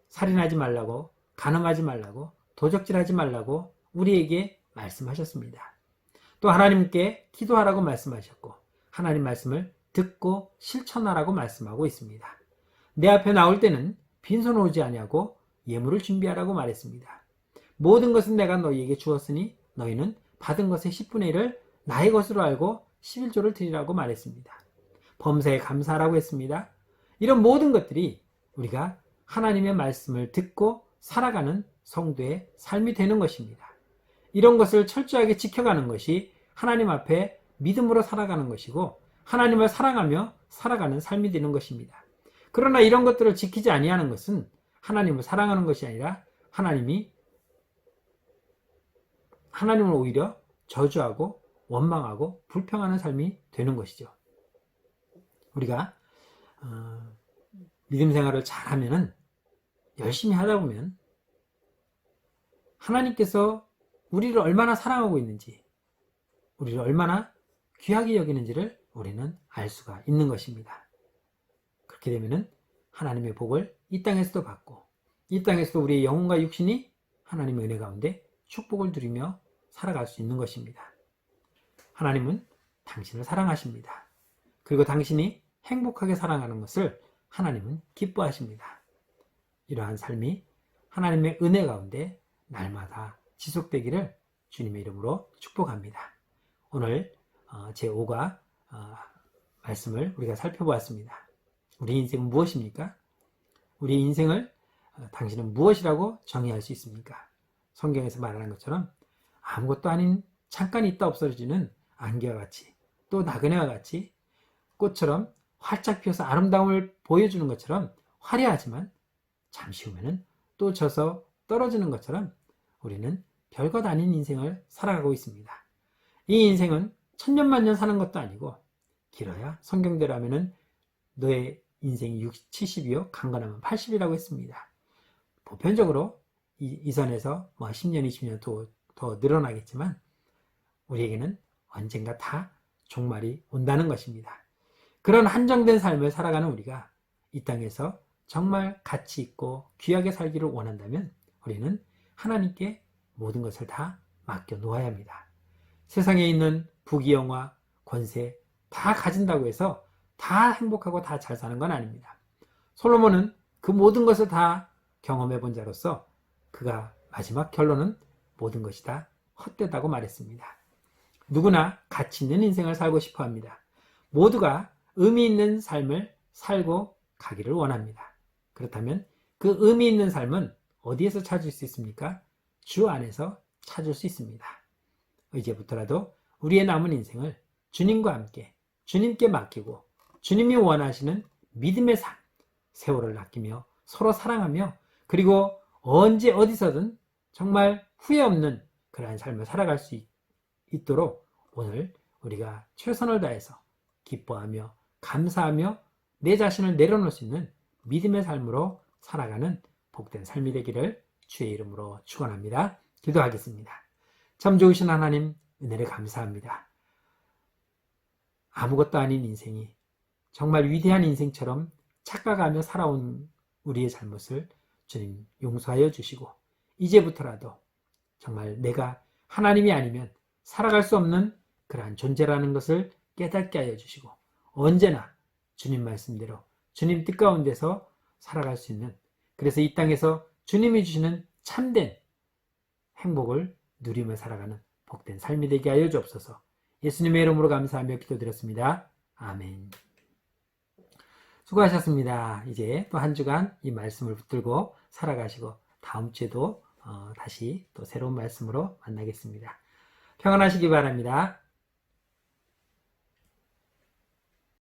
살인하지 말라고, 간음하지 말라고, 도적질하지 말라고 우리에게 말씀하셨습니다. 또 하나님께 기도하라고 말씀하셨고 하나님 말씀을 듣고 실천하라고 말씀하고 있습니다. 내 앞에 나올 때는 빈손 오지 아니하고 예물을 준비하라고 말했습니다. 모든 것은 내가 너희에게 주었으니 너희는 받은 것의 10분의 1을 나의 것으로 알고 11조를 드리라고 말했습니다. 범사에 감사하라고 했습니다. 이런 모든 것들이 우리가 하나님의 말씀을 듣고 살아가는 성도의 삶이 되는 것입니다. 이런 것을 철저하게 지켜가는 것이 하나님 앞에 믿음으로 살아가는 것이고 하나님을 사랑하며 살아가는 삶이 되는 것입니다. 그러나 이런 것들을 지키지 아니하는 것은 하나님을 사랑하는 것이 아니라 하나님을 오히려 저주하고 원망하고 불평하는 삶이 되는 것이죠. 우리가 믿음 생활을 잘하면은 열심히 하다 보면 하나님께서 우리를 얼마나 사랑하고 있는지, 우리를 얼마나 귀하게 여기는지를 우리는 알 수가 있는 것입니다. 그렇게 되면은 하나님의 복을 이 땅에서도 받고 이 땅에서도 우리의 영혼과 육신이 하나님의 은혜 가운데 축복을 누리며 살아갈 수 있는 것입니다. 하나님은 당신을 사랑하십니다. 그리고 당신이 행복하게 살아가는 것을 하나님은 기뻐하십니다. 이러한 삶이 하나님의 은혜 가운데 날마다 지속되기를 주님의 이름으로 축복합니다. 오늘 제5과 말씀을 우리가 살펴보았습니다. 우리 인생은 무엇입니까? 우리 인생을 당신은 무엇이라고 정의할 수 있습니까? 성경에서 말하는 것처럼 아무것도 아닌 잠깐 있다 없어지는 안개와 같이 또 나그네와 같이 꽃처럼 활짝 피어서 아름다움을 보여주는 것처럼 화려하지만 잠시 후에는 또 져서 떨어지는 것처럼 우리는 별것 아닌 인생을 살아가고 있습니다. 이 인생은 천년만년 사는 것도 아니고 길어야 성경대로 하면은 너의 인생이 60, 70이요 강건하면 80이라고 했습니다. 보편적으로 이 선에서 10년, 20년 더 늘어나겠지만 우리에게는 언젠가 다 종말이 온다는 것입니다. 그런 한정된 삶을 살아가는 우리가 이 땅에서 정말 가치 있고 귀하게 살기를 원한다면 우리는 하나님께 모든 것을 다 맡겨 놓아야 합니다. 세상에 있는 부귀영화, 권세 다 가진다고 해서 다 행복하고 다 잘 사는 건 아닙니다. 솔로몬은 그 모든 것을 다 경험해 본 자로서 그가 마지막 결론은 모든 것이 다 헛되다고 말했습니다. 누구나 가치 있는 인생을 살고 싶어 합니다. 모두가 의미 있는 삶을 살고 가기를 원합니다. 그렇다면 그 의미 있는 삶은 어디에서 찾을 수 있습니까? 주 안에서 찾을 수 있습니다. 이제부터라도 우리의 남은 인생을 주님과 함께 주님께 맡기고 주님이 원하시는 믿음의 삶, 세월을 아끼며 서로 사랑하며 그리고 언제 어디서든 정말 후회 없는 그러한 삶을 살아갈 수 있도록 오늘 우리가 최선을 다해서 기뻐하며 감사하며 내 자신을 내려놓을 수 있는 믿음의 삶으로 살아가는 복된 삶이 되기를 주의 이름으로 축원합니다. 기도하겠습니다. 참 좋으신 하나님 은혜를 감사합니다. 아무것도 아닌 인생이 정말 위대한 인생처럼 착각하며 살아온 우리의 잘못을 주님 용서하여 주시고 이제부터라도 정말 내가 하나님이 아니면 살아갈 수 없는 그러한 존재라는 것을 깨닫게 하여 주시고 언제나 주님 말씀대로 주님 뜻 가운데서 살아갈 수 있는, 그래서 이 땅에서 주님이 주시는 참된 행복을 누리며 살아가는 복된 삶이 되게 하여 주옵소서. 예수님의 이름으로 감사하며 기도드렸습니다. 아멘. 수고하셨습니다. 이제 또 한 주간 이 말씀을 붙들고 살아가시고 다음 주에도 다시 또 새로운 말씀으로 만나겠습니다. 평안하시기 바랍니다.